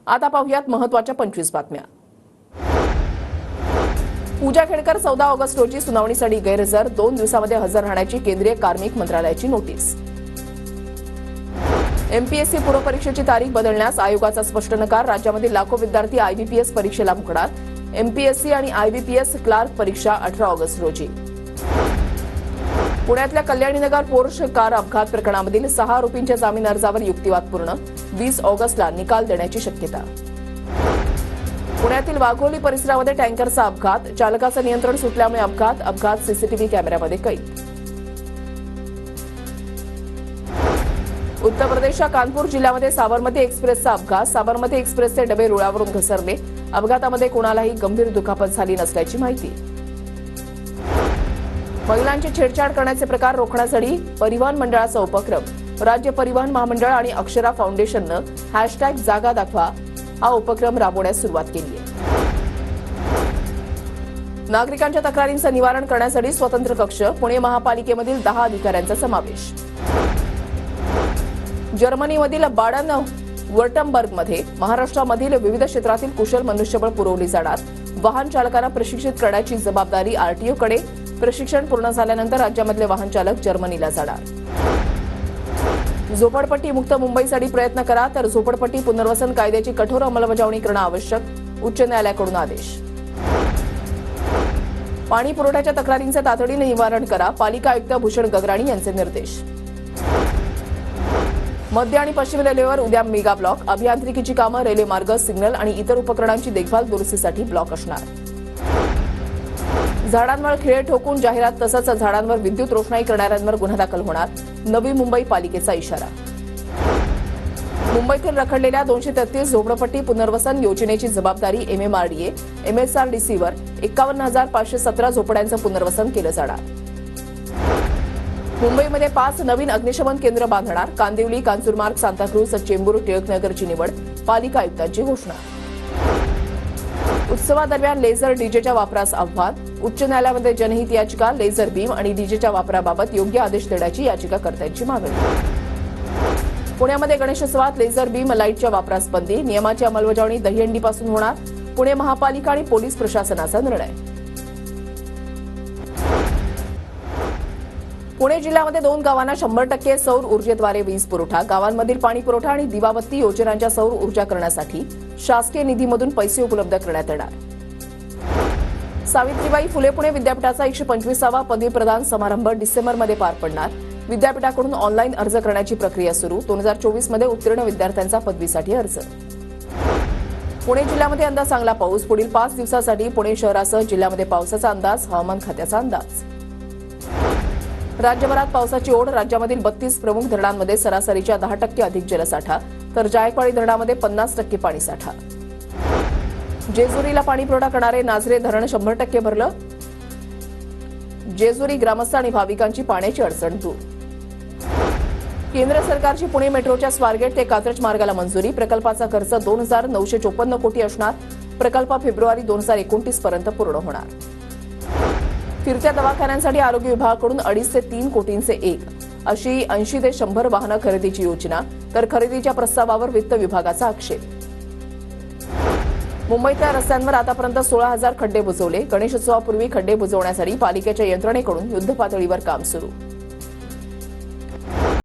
आता पाहूयात महत्त्वाच्या 25 बातम्या। पूजा खेडकर 14 ऑगस्ट रोजी सुनावणीसाठी गैरहजर, 2 दिवसांमध्ये हजर राहण्याची केंद्रीय कार्मिक मंत्रालयाची नोटीस। एमपीएससी पूर्व परीक्षेची तारीख बदलण्यास आयोगाचा स्पष्ट नकार, राज्यामधील लाखो विद्यार्थी आयबीपीएस परीक्षेला मुकणार। एमपीएससी आणि आयबीपीएस क्लार्क परीक्षा 18 ऑगस्ट रोजी। पुण्यातल्या कल्याणीनगर पोर्श कार अपघात प्रकरणामधील 6 आरोपींच्या जामीन अर्जावर युक्तिवाद पूर्ण, 20 ऑगस्टला निकाल देण्याची शक्यता। पुण्यातील वाघोली परिसरामध्ये टँकरचा अपघात, चालकाचं नियंत्रण सुटल्यामुळे अपघात सीसीटीव्ही कॅमेऱ्यामध्ये कैद। उत्तर प्रदेशच्या कानपूर जिल्ह्यामध्ये साबरमती एक्सप्रेसचा अपघात, साबरमती एक्सप्रेसचे डबे रुळावरून घसरले, अपघातामध्ये कोणालाही गंभीर दुखापत झाली नसल्याची माहिती। महिलांची छेडछाड करण्याचे प्रकार रोखण्यासाठी परिवहन मंडळाचा उपक्रम, राज्य परिवहन महामंडळ आणि अक्षरा फाउंडेशननं #जागा दाखवा हा उपक्रम राबवण्यास सुरुवात केली आहे। नागरिकांच्या तक्रारींचं निवारण करण्यासाठी स्वतंत्र कक्ष, पुणे महापालिकेमधील 10 अधिकाऱ्यांचा समावेश। जर्मनीमधील बाडन वर्टमबर्गमध्ये महाराष्ट्रामधील विविध क्षेत्रातील कुशल मनुष्यबळ पुरवली जाणार, वाहन चालकांना प्रशिक्षित करण्याची जबाबदारी आरटीओकडे, प्रशिक्षण पूर्ण झाल्यानंतर राज्यामधले वाहन चालक जर्मनीला जाणार। झोपडपट्टी मुक्त मुंबईसाठी प्रयत्न करा, तर झोपडपट्टी पुनर्वसन कायद्याची कठोर अंमलबजावणी करणं आवश्यक, उच्च न्यायालयाकडून आदेश। पाणी पुरवठ्याच्या तक्रारींचे तातडीने निवारण करा, पालिका आयुक्त भूषण गगराणी यांचे निर्देश। मध्य आणि पश्चिम रेल्वेवर उद्या मेगा ब्लॉक, अभियांत्रिकीची कामं, रेल्वे मार्ग, सिग्नल आणि इतर उपकरणांची देखभाल दुरुस्तीसाठी ब्लॉक असणार। झाडांवर खिळे ठोकून जाहिरात तसंच झाडांवर विद्युत रोषणाई करणाऱ्यांवर गुन्हा दाखल होणार, नवी मुंबई पालिकेचा इशारा। मुंबईतील रखडलेल्या 233 झोपडपट्टी पुनर्वसन योजनेची जबाबदारी एमएमआरडीए, एमएसआरडीसीवर 51,517 झोपड्यांचं पुनर्वसन केलं जाणार। मुंबईमध्ये 5 नवीन अग्निशमन केंद्र बांधणार, कांदिवली, कांजूरमार्ग, सांताक्रूज, चेंबूर, टिळकनगरची निवड, पालिका आयुक्तांची घोषणा। उत्सवादरम्यान लेझर डीजेच्या वापरास आव्हान, उच्च न्यायालयामध्ये जनहित याचिका, लेझर बीम आणि डीजेच्या वापराबाबत योग्य आदेश देण्याची याचिकाकर्त्यांची मागणी। पुण्यामध्ये गणेशोत्सवात लेझर बीम लाईटच्या वापरास बंदी, नियमाची अंमलबजावणी दहीहंडीपासून होणार, पुणे महापालिका आणि पोलीस प्रशासनाचा निर्णय। पुणे जिल्ह्यामध्ये 2 गावांना 100% सौर ऊर्जेद्वारे वीज पुरवठा, गावांमधील पाणी पुरवठा आणि दिवाबत्ती योजनांच्या सौर ऊर्जा करण्यासाठी शासकीय निधीमधून पैसे उपलब्ध करण्यात येणार। सावित्रीबाई फुले पुणे विद्यापीठाचा 125वा पदवी प्रदान समारंभ डिसेंबरमध्ये पार पडणार, विद्यापीठाकडून ऑनलाईन अर्ज करण्याची प्रक्रिया सुरू, 2024 मध्ये उत्तीर्ण विद्यार्थ्यांचा पदवीसाठी अर्ज। पुणे जिल्ह्यामध्ये यंदा चांगला पाऊस, पुढील 5 दिवसांसाठी पुणे शहरासह जिल्ह्यामध्ये पावसाचा अंदाज, हवामान खात्याचा अंदाज। राज्यभरात पावसाची ओढ, राज्यामधील 32 प्रमुख धरणांमध्ये सरासरीच्या 10% अधिक जलसाठा, तर जायकवाडी धरणामध्ये 50% पाणीसाठा। जेजुरीला पाणी पुरवठा करणारे नाझरे धरण 100% भरलं, जेजुरी ग्रामस्थ आणि भाविकांची पाण्याची अडचण दूर। केंद्र सरकारची पुणे मेट्रोच्या स्वारगेट ते कात्रज मार्गाला मंजुरी, प्रकल्पाचा खर्च 2,954 कोटी असणार, प्रकल्प फेब्रुवारी 2029 पर्यंत पूर्ण होणार। फिरत्या दवाखान्यांसाठी आरोग्य विभागाकडून 2.5 ते 3 कोटींचे 1 अशी 80 ते 100 वाहनं खरेदीची योजना, तर खरेदीच्या प्रस्तावावर वित्त विभागाचा आक्षेप। मुंबईतल्या रस्त्यांवर आतापर्यंत 16,000 खड्डे बुजवले, गणेशोत्सवापूर्वी खड्डे बुजवण्यासाठी पालिकेच्या यंत्रणेकडून युद्धपातळीवर काम सुरू।